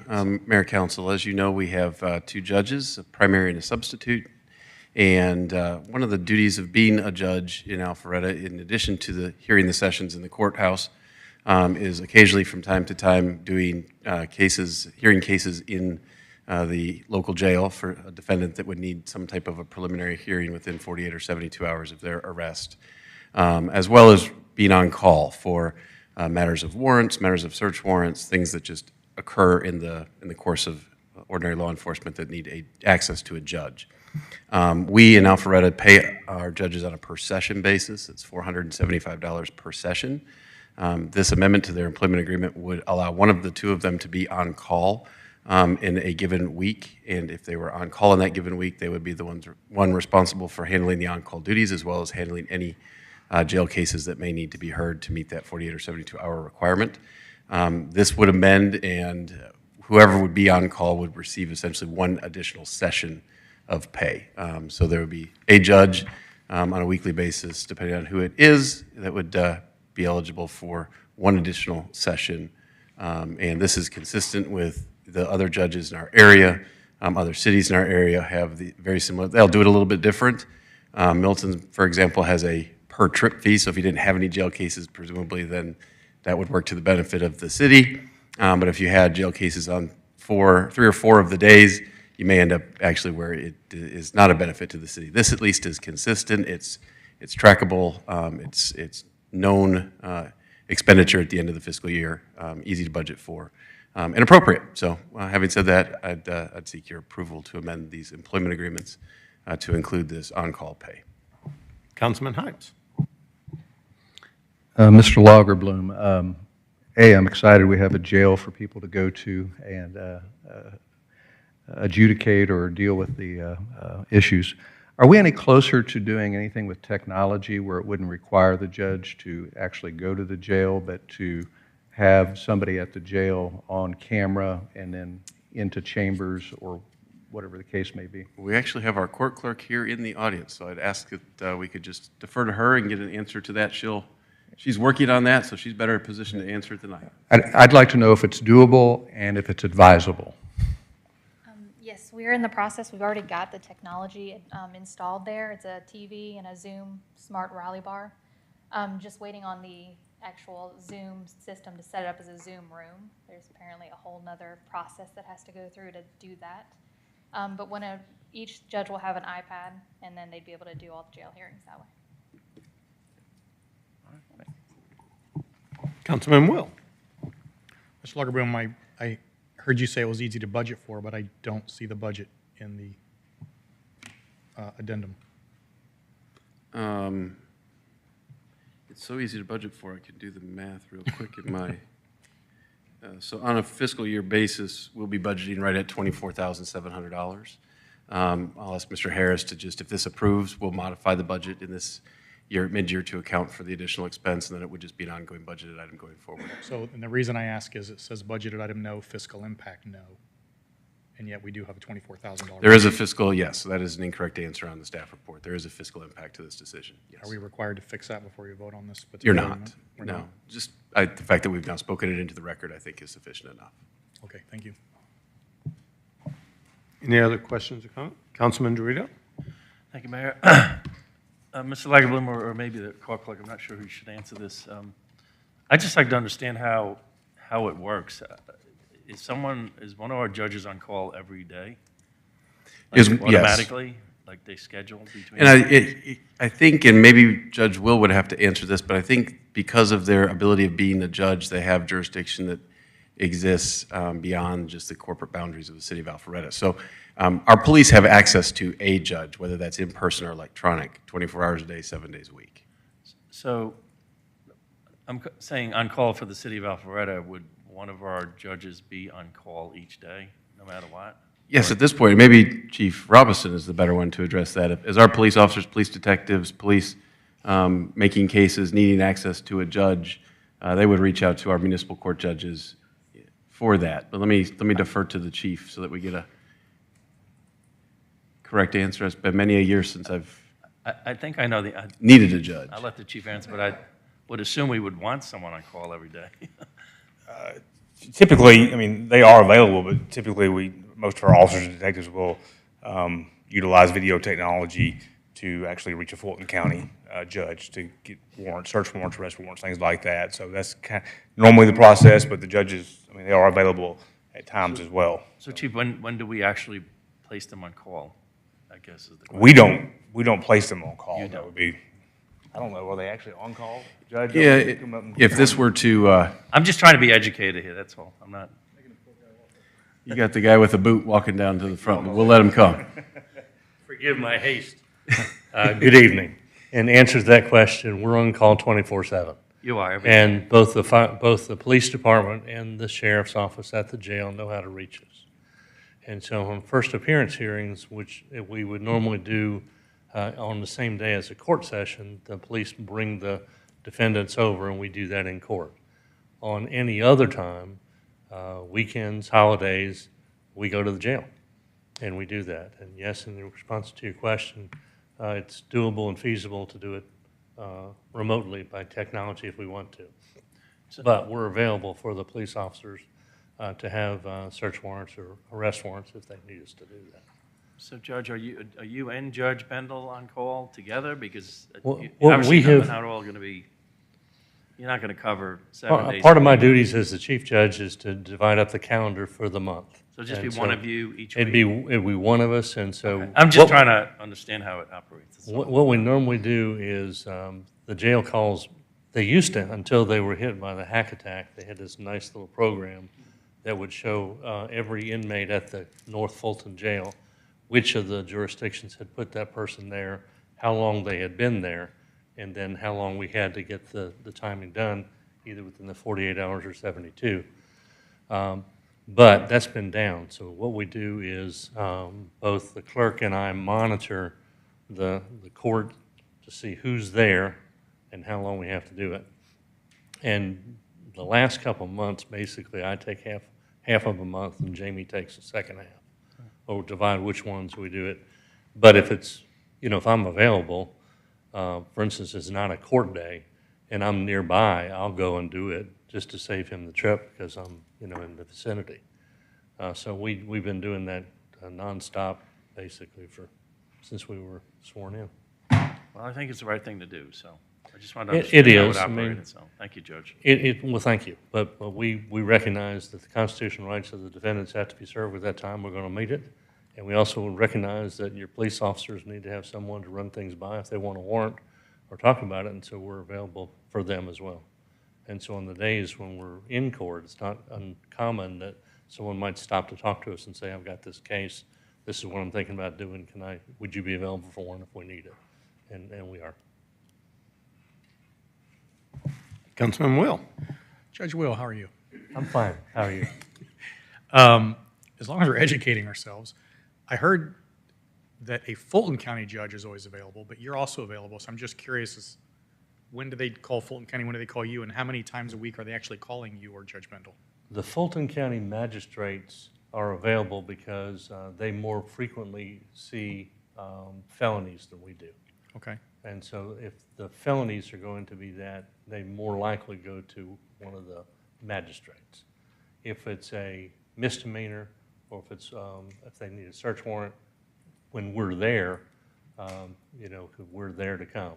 Mayor Council. As you know, we have 2 judges, a primary and a substitute. And one of the duties of being a judge in Alpharetta, in addition to hearing the sessions in the courthouse, is occasionally from time to time doing hearing cases in the local jail for a defendant that would need some type of a preliminary hearing within 48 or 72 hours of their arrest, as well as being on call for matters of warrants, matters of search warrants, things that just occur in the course of ordinary law enforcement that need access to a judge. We in Alpharetta pay our judges on a per session basis. It's $475 per session. This amendment to their employment agreement would allow one of the two of them to be on call in a given week, and if they were on call in that given week, they would be the one responsible for handling the on-call duties as well as handling any jail cases that may need to be heard to meet that 48 or 72-hour requirement. This would amend, and whoever would be on call would receive essentially one additional session of pay. So there would be a judge on a weekly basis, depending on who it is, that would be eligible for one additional session. And this is consistent with the other judges in our area. Other cities in our area have very similar. They'll do it a little bit different. Milton, for example, has a per trip fee, so if you didn't have any jail cases, presumably then that would work to the benefit of the city. But if you had jail cases on 3 or 4 of the days, you may end up actually where it is not a benefit to the city. This at least is consistent, it's trackable, it's known expenditure at the end of the fiscal year, easy to budget for, and appropriate. So having said that, I'd seek your approval to amend these employment agreements to include this on-call pay. Councilman Hines. Mr. Lagerbloom, I'm excited we have a jail for people to go to and adjudicate or deal with the issues. Are we any closer to doing anything with technology where it wouldn't require the judge to actually go to the jail, but to have somebody at the jail on camera and then into chambers or whatever the case may be? We actually have our court clerk here in the audience, so I'd ask that we could just defer to her and get an answer to that. She's working on that, so she's better positioned to answer it than I am. I'd like to know if it's doable and if it's advisable. Yes, we're in the process. We've already got the technology installed there. It's a TV and a Zoom smart rally bar. Just waiting on the actual Zoom system to set it up as a Zoom room. There's apparently a whole nother process that has to go through to do that. But each judge will have an iPad, and then they'd be able to do all the jail hearings that way. Councilman Will. Mr. Lagerbloom, I heard you say it was easy to budget for, but I don't see the budget in the addendum. It's so easy to budget for, I can do the math real quick in my, so on a fiscal year basis, we'll be budgeting right at $24,700. I'll ask Mr. Harris to just, if this approves, we'll modify the budget in this year, mid-year, to account for the additional expense, and then it would just be an ongoing budgeted item going forward. So, and the reason I ask is it says budgeted item no, fiscal impact no, and yet we do have a $24,000. There is a fiscal, yes, so that is an incorrect answer on the staff report. There is a fiscal impact to this decision, yes. Are we required to fix that before you vote on this? You're particular not, amendment? We're no. not? Just the fact that we've now spoken it into the record, I think, is sufficient enough. Okay, thank you. Any other questions or comments? Councilman Dorito? Thank you, Mayor. Mr. Lagerbloom, or maybe the court clerk, I'm not sure who should answer this. I'd just like to understand how it works. Is one of our judges on call every day? Yes. Automatically? Like they schedule between? And I think, and maybe Judge Will would have to answer this, but I think because of their ability of being a judge, they have jurisdiction that exists beyond just the corporate boundaries of the city of Alpharetta. So our police have access to a judge, whether that's in person or electronic, 24 hours a day, 7 days a week. So I'm saying on call for the city of Alpharetta, would one of our judges be on call each day, no matter what? Yes, at this point, maybe Chief Robinson is the better one to address that. As our police officers, police detectives, police making cases, needing access to a judge, they would reach out to our municipal court judges for that. But let me defer to the chief so that we get a correct answer. It's been many a year since I think I know needed a judge. I'll let the chief answer, but I would assume we would want someone on call every day. Typically, I mean, they are available, but typically most of our officers and detectives will utilize video technology to actually reach a Fulton County judge to get warrants, search warrants, arrest warrants, things like that. So that's normally the process, but the judges, I mean, they are available at times as well. So Chief, when do we actually place them on call, I guess is the question. We don't place them on call. You That don't. would be, I don't know, are they actually on call, Judge? Yeah, They come up and- if this were to, I'm just trying to be educated here, that's all. I'm not, you got the guy with the boot walking down to the front, but we'll let him come. Forgive my haste. Good evening. In answer to that question, we're on call 24/7. you are. every day. And both the police department and the sheriff's office at the jail know how to reach us. And so on first appearance hearings, which we would normally do on the same day as a court session, the police bring the defendants over and we do that in court. On any other time, weekends, holidays, we go to the jail and we do that. And yes, in response to your question, it's doable and feasible to do it remotely by technology if we want to. But we're available for the police officers to have search warrants or arrest warrants if they need us to do that. So Judge, are you and Judge Bendel on call together? Because Well, obviously we have- not all going to be, you're not going to cover 7 days. Part of a my week. duties as the chief judge is to divide up the calendar for the month. So just be And one of you each It'd week? be one of us, and so. Okay. I'm just trying to understand how it operates. that's all. What we normally do is, the jail calls, they used to, until they were hit by the hack attack, they had this nice little program that would show every inmate at the North Fulton Jail, which of the jurisdictions had put that person there, how long they had been there, and then how long we had to get the timing done, either within the 48 hours or 72. But that's been down. So what we do is both the clerk and I monitor the court to see who's there and how long we have to do it. And the last couple of months, basically, I take half of a month and Jamie takes the second half. Or divide which ones we do it. But if it's, if I'm available, for instance, it's not a court day and I'm nearby, I'll go and do it just to save him the trip because I'm, in the vicinity. So we've been doing that nonstop, basically, since we were sworn in. Well, I think it's the right thing to do, so I just wanted to It understand how is. it I mean, operated, so thank you, Judge. Well, thank you. But we recognize that the constitutional rights of the defendants have to be served at that time. We're going to meet it. And we also recognize that your police officers need to have someone to run things by if they want a warrant or talk about it, and so we're available for them as well. And so on the days when we're in court, it's not uncommon that someone might stop to talk to us and say, I've got this case, this is what I'm thinking about doing, would you be available for one if we need it? And we are. Councilman Will. Judge Will, how are you? I'm fine. How are you? As long as we're educating ourselves, I heard that a Fulton County judge is always available, but you're also available, so I'm just curious, when do they call Fulton County, when do they call you, and how many times a week are they actually calling you or Judge Bendel? The Fulton County magistrates are available because they more frequently see felonies than we do. Okay. And so if the felonies are going to be that, they more likely go to one of the magistrates. If it's a misdemeanor, or if they need a search warrant, when we're there, we're there to come.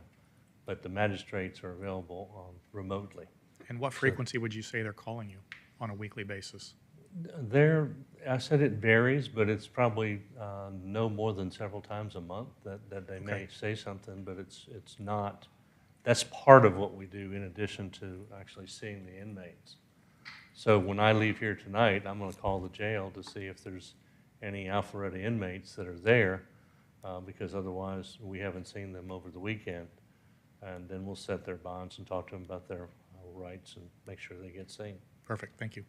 But the magistrates are available remotely. And what frequency would you say they're calling you on a weekly basis? I said it varies, but it's probably no more than several times a month that they may say something, but it's not, that's part of what we do in addition to actually seeing the inmates. So when I leave here tonight, I'm going to call the jail to see if there's any Alpharetta inmates that are there, because otherwise we haven't seen them over the weekend. And then we'll set their bonds and talk to them about their rights and make sure they get seen. Perfect, thank you.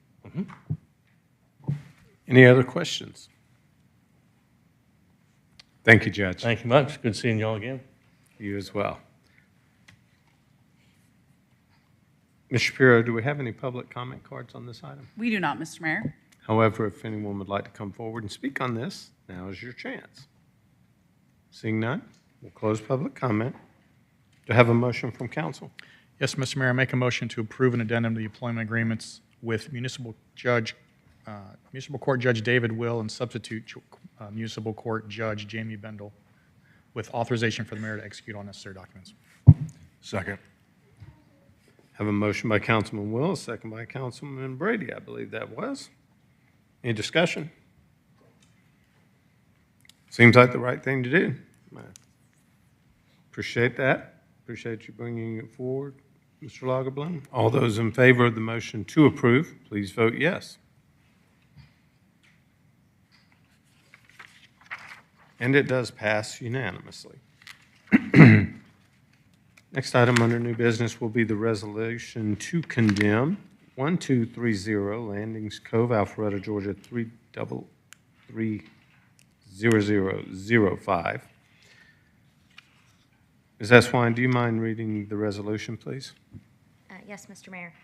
Any other questions? Thank you, Judge. Thank you much. Good seeing y'all again. You as well. Ms. Shapiro, do we have any public comment cards on this item? We do not, Mr. Mayor. However, if anyone would like to come forward and speak on this, now is your chance. Seeing none, we'll close public comment. Do I have a motion from council? Yes, Mr. Mayor, I make a motion to approve an addendum to the employment agreements with Municipal Court Judge David Will and substitute Municipal Court Judge Jamie Bendel with authorization for the mayor to execute all necessary documents. Second. Have a motion by Councilman Will, second by Councilman Brady, I believe that was. Any discussion? Seems like the right thing to do. I appreciate that. Appreciate you bringing it forward, Mr. Lagerblum. All those in favor of the motion to approve, please vote yes. And it does pass unanimously. Next item under new business will be the resolution to condemn 1230 Landings Cove, Alpharetta, Georgia 3330005. Ms. Eswine, do you mind reading the resolution, please? Yes, Mr. Mayor.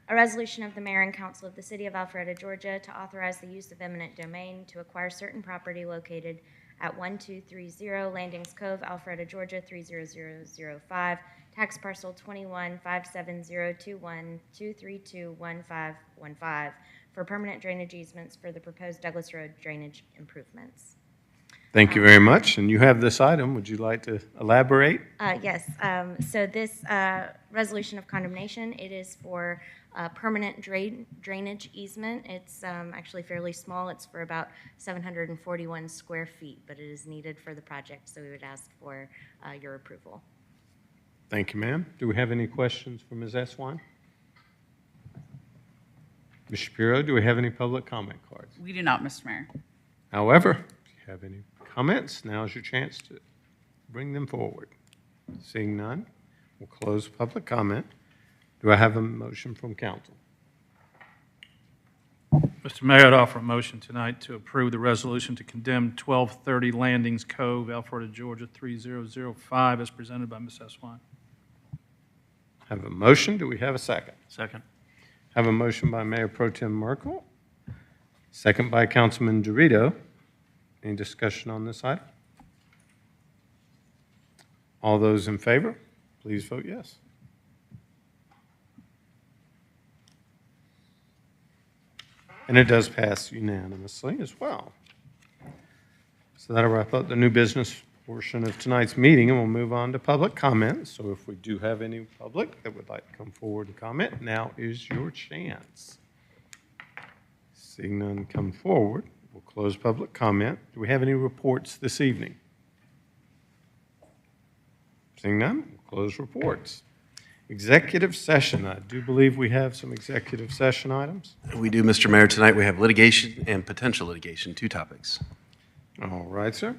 A resolution of the mayor and council of the city of Alpharetta, Georgia, to authorize the use of eminent domain to acquire certain property located at 1230 Landings Cove, Alpharetta, Georgia 30005, tax parcel 21570212321515 for permanent drainage easements for the proposed Douglas Road drainage improvements. Thank you very much. And you have this item. Would you like to elaborate? Yes. So this resolution of condemnation, it is for permanent drainage easement. It's actually fairly small. It's for about 741 square feet, but it is needed for the project, so we would ask for your approval. Thank you, ma'am. Do we have any questions for Ms. Eswine? Ms. Shapiro, do we have any public comment cards? We do not, Mr. Mayor. However, if you have any comments, now's your chance to bring them forward. Seeing none, we'll close public comment. Do I have a motion from council? Mr. Mayor, I'd offer a motion tonight to approve the resolution to condemn 1230 Landings Cove, Alpharetta, Georgia 3005, as presented by Ms. Eswine. Have a motion. Do we have a second? Second. Have a motion by Mayor Pro Tem Merkel, second by Councilman Dorito. Any discussion on this item? All those in favor, please vote yes. And it does pass unanimously as well. So that'll wrap up the new business portion of tonight's meeting, and we'll move on to public comment. So if we do have any public that would like to come forward and comment, now is your chance. Seeing none come forward, we'll close public comment. Do we have any reports this evening? Seeing none, we'll close reports. Executive session. I do believe we have some executive session items. We do, Mr. Mayor. Tonight we have litigation and potential litigation, 2 topics. All right, sir.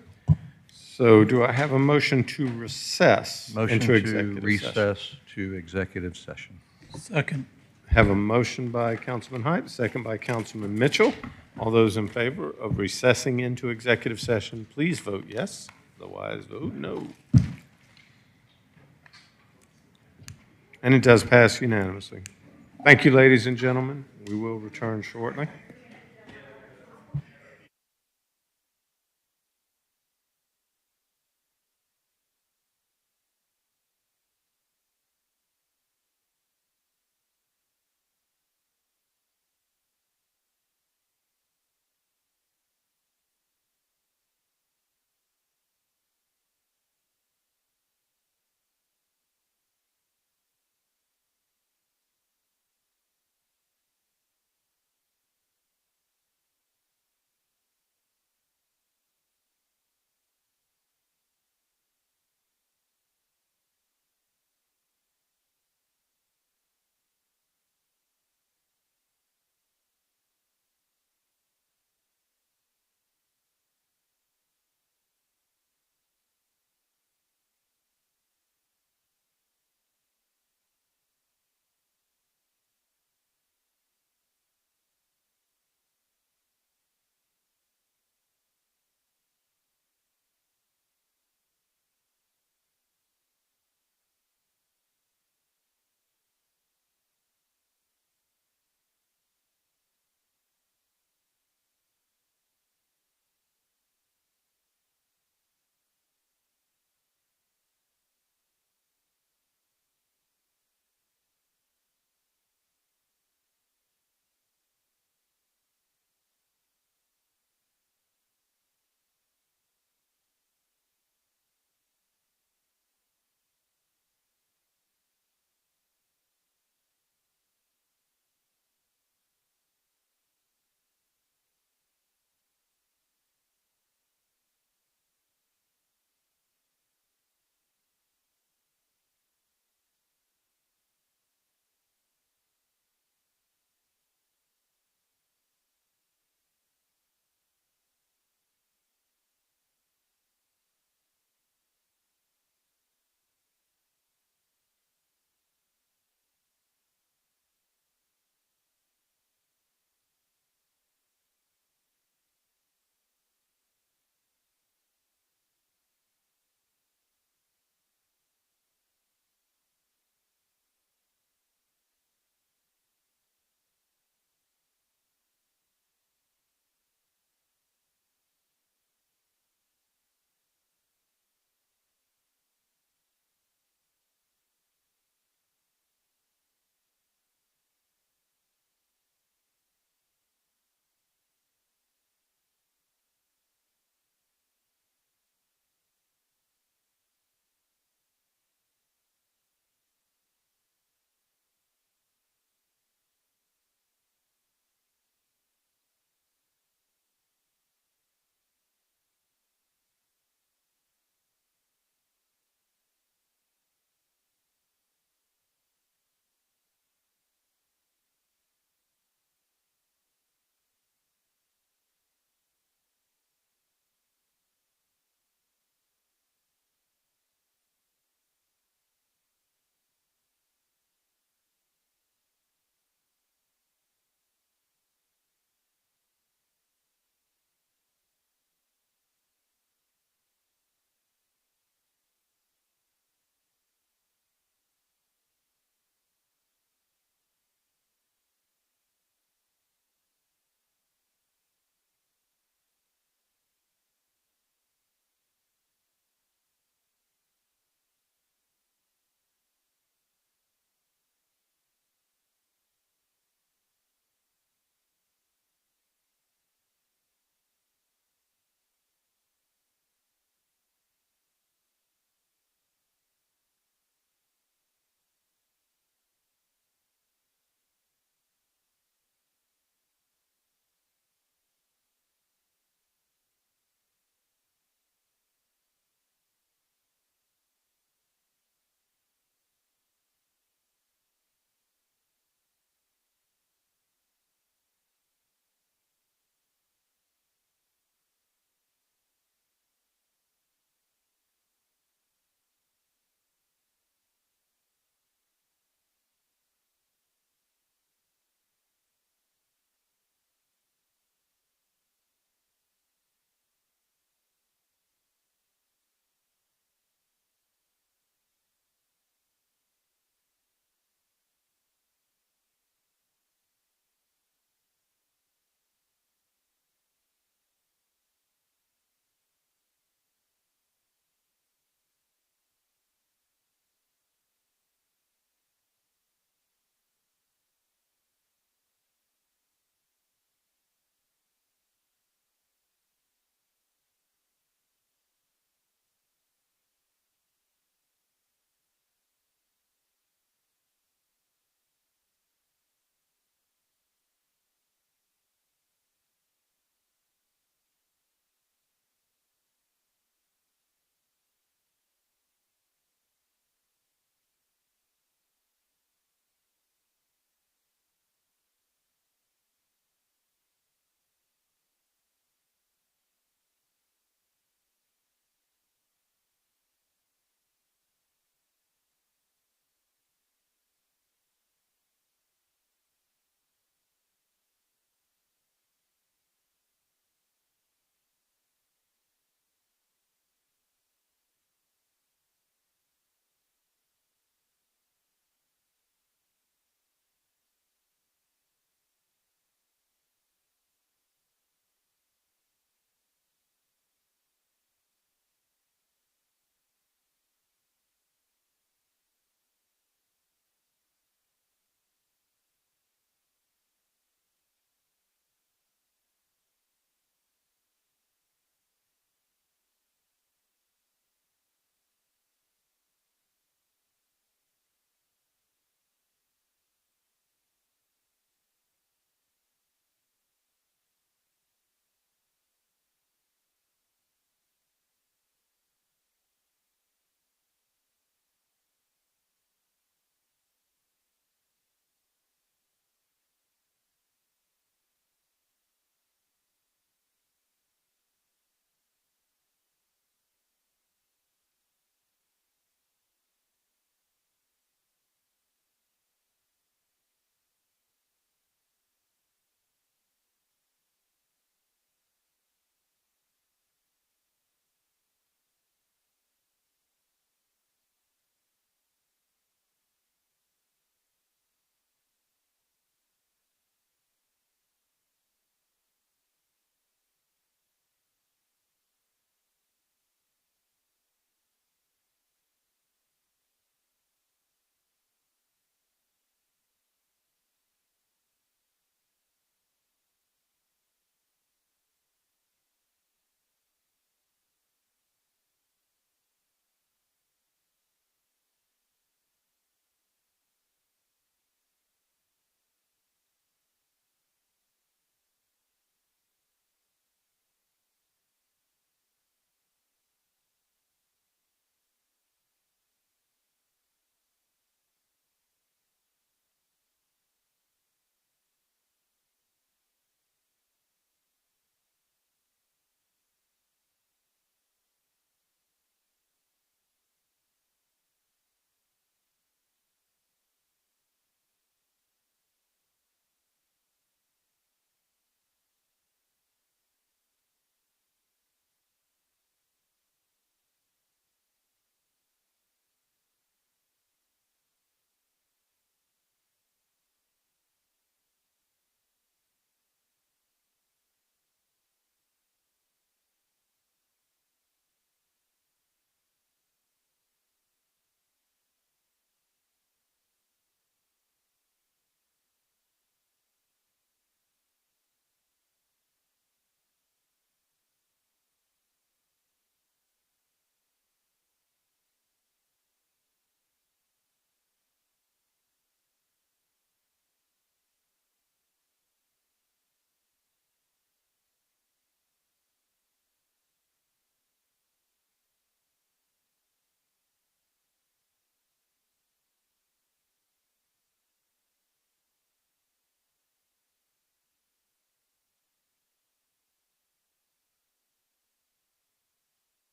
So do I have a motion to recess Motion into to executive session? recess to executive session. Second. Have a motion by Councilman Height, second by Councilman Mitchell. All those in favor of recessing into executive session, please vote yes. Otherwise, vote no. And it does pass unanimously. Thank you, ladies and gentlemen. We will return shortly.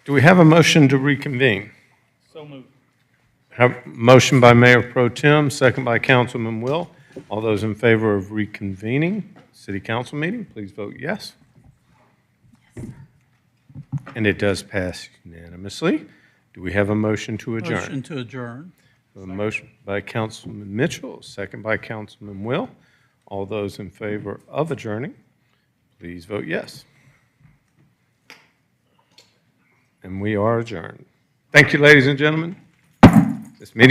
Do we have a motion to reconvene? So moved. Have motion by Mayor Pro Tem, second by Councilman Will. All those in favor of reconvening city council meeting, please vote yes. And it does pass unanimously. Do we have a motion to adjourn? Motion to adjourn. A motion by Councilman Mitchell, second by Councilman Will. All those in favor of adjourning, please vote yes. And we are adjourned. Thank you, ladies and gentlemen. This meeting